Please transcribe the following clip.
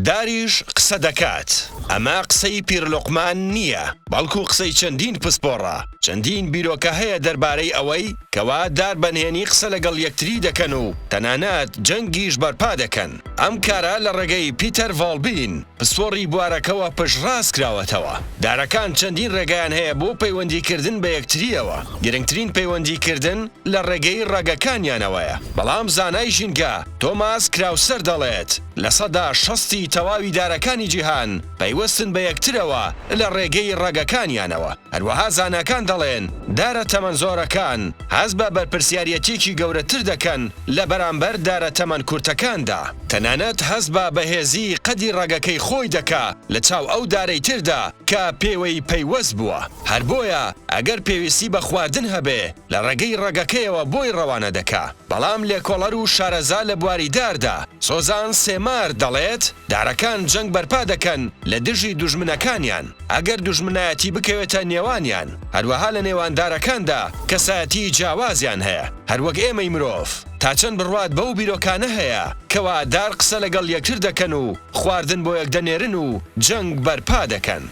داریش قسە دەکات. ئەمە قسەی پیرلوقمان نییە، بەڵکو قسەی چەندین پسپۆڕە. چەندین بیرۆکە هەیە دەربارەی ئەوەی کەوا دار بەنهێنی قسە لەگەڵ یەکتری دەکەن و تەنانەت جەنگیش بەرپا دەکەن. ئەم کارە لە ڕێگەی پیتەر ڤاڵبین پسپۆڕی بوارەکەەوە پشتڕاست کراوەتەوە. دارەکان چەندین ڕێگەیان هەیە بۆ پەیوەندیکردن بە یەکتریەوە. گرنگترین پەیوەندیکردن لە ڕێگەی ڕێگەکانیانەوەیە. بەڵام زانای ژینگە تۆماس کراوسەر دەڵێت لە سەدا 60 تەواوی دارەکانی جیهان پەیوەستن بە یەکترەوە لە ڕێگەی ڕێگەکانیانەوە. هەروەها زاناکان دەڵێن دارە تەمەن زۆرەکان هەز بە بەرپرسیارەتێکی گەورەتر دەکەن لە بەرامبەر دارە تەمەن کورتەکاندا. تەنانەت هەز بە بەهێزی قەدی ڕێگەکەی خۆی دەکا لە چاو ئەو دارەی تردا کە پێوەی پەیوەست بووە. هەر بۆیە ئەگەر پێویستی بە خواردن هەبێ لە ڕێگەی ڕێگەکەیەوە بۆی ڕەوانە دەکا. بەڵام لێکۆڵەر و شارەزا لە بواری داردا سۆزان سێمار دەڵێت دارەکان جەنگ بەرپا دەکەن لە دژی دوژمنەکانیان ئەگەر دوژمنایەتی بکەوێتە نێوانیان. هەروەها لە نێواندارەکاندا کەسایەتی جیاوازیان هەیە، هەروەک ئێمەی مرۆڤ. تا چەند بڕوات بەو بیرۆکانە هەیە کەوا دار قسە لەگەڵ یەکتر دەکەن و خواردن بۆ یەک دەنێرن و جەنگ بەرپا دەکەن.